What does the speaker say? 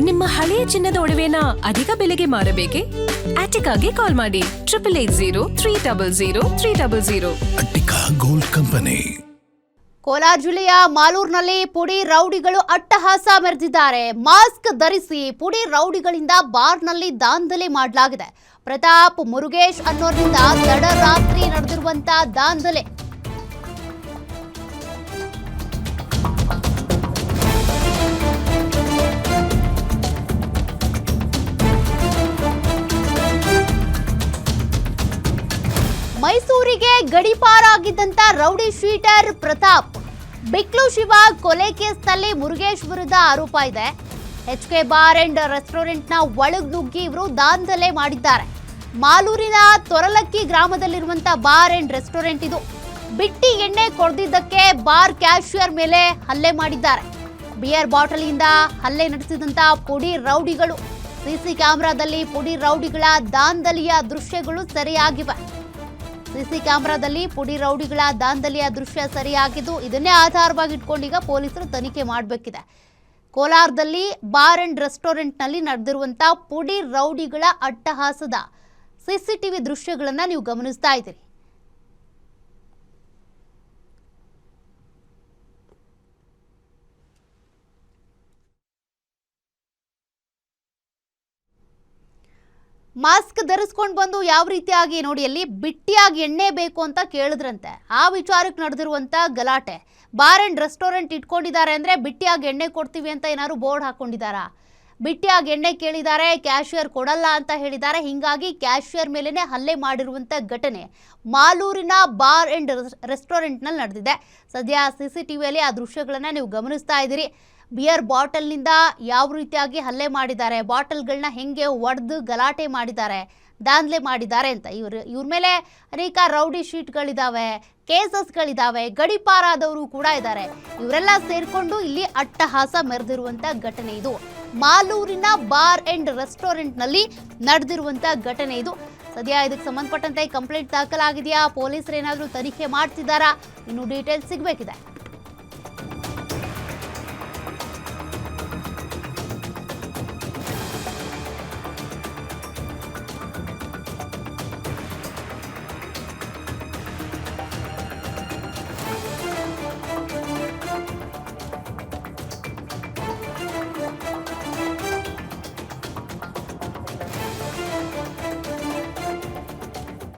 ನಿಮ್ಮ ಹಳೆಯ ಚಿನ್ನದ ಒಡವೆನ ಅಧಿಕ ಬೆಲೆಗೆ ಮಾರಬೇಕೆ? ಆಟಿಕಾಗೆ ಕಾಲ್ ಮಾಡಿ 8880 ಅಟ್ಟಿಕಾ ಗೋಲ್ಡ್ ಕಂಪನಿ. ಕೋಲಾರ ಜಿಲ್ಲೆಯ ಮಾಲೂರಿನಲ್ಲಿ ಪುಡಿ ರೌಡಿಗಳು ಅಟ್ಟಹಾಸ ಮೆರೆದಿದ್ದಾರೆ. ಮಾಸ್ಕ್ ಧರಿಸಿ ಪುಡಿ ರೌಡಿಗಳಿಂದ ಬಾರ್ನಲ್ಲಿ ದಾಂಧಲೆ ಮಾಡಲಾಗಿದೆ. ಪ್ರತಾಪ್ ಮುರುಗೇಶ್ ಅನ್ನೋರ್ನಿಂದ ತಡರಾತ್ರಿ ನಡೆದಿರುವಂತಹ ದಾಂಧಲೆ. ಮೈಸೂರಿಗೆ ಗಡಿಪಾರಾಗಿದ್ದಂತ ರೌಡಿ ಶೀಟರ್ ಪ್ರತಾಪ್ ಬಿಕ್ಲು ಶಿವ ಕೊಲೆ ಕೇಸ್ನಲ್ಲಿ ಮುರುಗೇಶ್ ವಿರುದ್ಧ ಆರೋಪ ಇದೆ. HK ಬಾರ್ ಅಂಡ್ ರೆಸ್ಟೋರೆಂಟ್ನ ಒಳಗ್ ನುಗ್ಗಿ ಇವರು ದಾಂಧಲೆ ಮಾಡಿದ್ದಾರೆ. ಮಾಲೂರಿನ ತೊರಲಕ್ಕಿ ಗ್ರಾಮದಲ್ಲಿರುವಂತಹ ಬಾರ್ ಅಂಡ್ ರೆಸ್ಟೋರೆಂಟ್ ಇದು. ಬಿಟ್ಟಿ ಎಣ್ಣೆ ಕೊಡ್ದಿದ್ದಕ್ಕೆ ಬಾರ್ ಕ್ಯಾಶಿಯರ್ ಮೇಲೆ ಹಲ್ಲೆ ಮಾಡಿದ್ದಾರೆ. ಬಿಯರ್ ಬಾಟಲಿಂದ ಹಲ್ಲೆ ನಡೆಸಿದಂತ ಪುಡಿ ರೌಡಿಗಳು. ಸಿಸಿ ಕ್ಯಾಮೆರಾದಲ್ಲಿ ಪುಡಿ ರೌಡಿಗಳ ದಾಂಧಲೆಯ ದೃಶ್ಯಗಳು ಸೆರೆಯಾಗಿವೆ. ಸಿಸಿ ಕ್ಯಾಮೆರಾದಲ್ಲಿ ಪುಡಿ ರೌಡಿಗಳ ದಾಂಧಲೆಯ ದೃಶ್ಯ ಸರಿಯಾಗಿದ್ದು ಇದನ್ನೇ ಆಧಾರವಾಗಿ ಇಟ್ಕೊಂಡೀಗ ಪೊಲೀಸರು ತನಿಖೆ ಮಾಡಬೇಕಿದೆ. ಕೋಲಾರದಲ್ಲಿ ಬಾರ್ ಅಂಡ್ ರೆಸ್ಟೋರೆಂಟ್ನಲ್ಲಿ ನಡೆದಿರುವಂತಹ ಪುಡಿ ರೌಡಿಗಳ ಅಟ್ಟಹಾಸದ CCTV ದೃಶ್ಯಗಳನ್ನ ನೀವು ಗಮನಿಸ್ತಾ ಇದ್ದೀರಿ. ಮಾಸ್ಕ್ ಧರಿಸ್ಕೊಂಡು ಬಂದು ಯಾವ ರೀತಿಯಾಗಿ ನೋಡಿ ಅಲ್ಲಿ ಬಿಟ್ಟಿಯಾಗಿ ಎಣ್ಣೆ ಬೇಕು ಅಂತ ಕೇಳಿದ್ರಂತೆ. ಆ ವಿಚಾರಕ್ಕೆ ನಡೆದಿರುವಂತ ಗಲಾಟೆ. ಬಾರ್ ಅಂಡ್ ರೆಸ್ಟೋರೆಂಟ್ ಇಟ್ಕೊಂಡಿದ್ದಾರೆ ಅಂದ್ರೆ ಬಿಟ್ಟಿಯಾಗಿ ಎಣ್ಣೆ ಕೊಡ್ತೀವಿ ಅಂತ ಏನಾದ್ರು ಬೋರ್ಡ್ ಹಾಕೊಂಡಿದ್ದಾರಾ? ಬಿಟ್ಟಿಯಾಗಿ ಎಣ್ಣೆ ಕೇಳಿದ್ದಾರೆ, ಕ್ಯಾಶಿಯರ್ ಕೊಡಲ್ಲ ಅಂತ ಹೇಳಿದ್ದಾರೆ. ಹಿಂಗಾಗಿ ಕ್ಯಾಶಿಯರ್ ಮೇಲೇನೆ ಹಲ್ಲೆ ಮಾಡಿರುವಂತ ಘಟನೆ ಮಾಲೂರಿನ ಬಾರ್ ಅಂಡ್ ರೆಸ್ಟೋರೆಂಟ್ನಲ್ಲಿ ನಡೆದಿದೆ. ಸದ್ಯ CCTVಯಲ್ಲಿ ಆ ದೃಶ್ಯಗಳನ್ನ ನೀವು ಗಮನಿಸ್ತಾ ಇದ್ದೀರಿ. ಬಿಯರ್ ಬಾಟಲ್ನಿಂದ ಯಾವ ರೀತಿಯಾಗಿ ಹಲ್ಲೆ ಮಾಡಿದ್ದಾರೆ, ಬಾಟಲ್ಗಳನ್ನ ಹೆಂಗೆ ಒಡೆದು ಗಲಾಟೆ ಮಾಡಿದ್ದಾರೆ, ದಾಂಧಲೆ ಮಾಡಿದ್ದಾರೆ ಅಂತ. ಇವ್ರ ಮೇಲೆ ಅನೇಕ ರೌಡಿ ಶೀಟ್ಗಳಿದ್ದಾವೆ, ಕೇಸಸ್ಗಳಿದ್ದಾವೆ, ಗಡಿಪಾರಾದವರು ಕೂಡ ಇದ್ದಾರೆ. ಇವರೆಲ್ಲ ಸೇರ್ಕೊಂಡು ಇಲ್ಲಿ ಅಟ್ಟಹಾಸ ಮೆರೆದಿರುವಂಥ ಘಟನೆ ಇದು. ಮಾಲೂರಿನ ಬಾರ್ ಅಂಡ್ ರೆಸ್ಟೋರೆಂಟ್ನಲ್ಲಿ ನಡೆದಿರುವಂಥ ಘಟನೆ ಇದು. ಸದ್ಯ ಇದಕ್ಕೆ ಸಂಬಂಧಪಟ್ಟಂತೆ ಕಂಪ್ಲೇಂಟ್ ದಾಖಲಾಗಿದೆಯಾ? ಪೊಲೀಸರು ಏನಾದರೂ ತನಿಖೆ ಮಾಡ್ತಿದ್ದಾರಾ? ಇನ್ನು ಡೀಟೇಲ್ಸ್ ಸಿಗಬೇಕಿದೆ.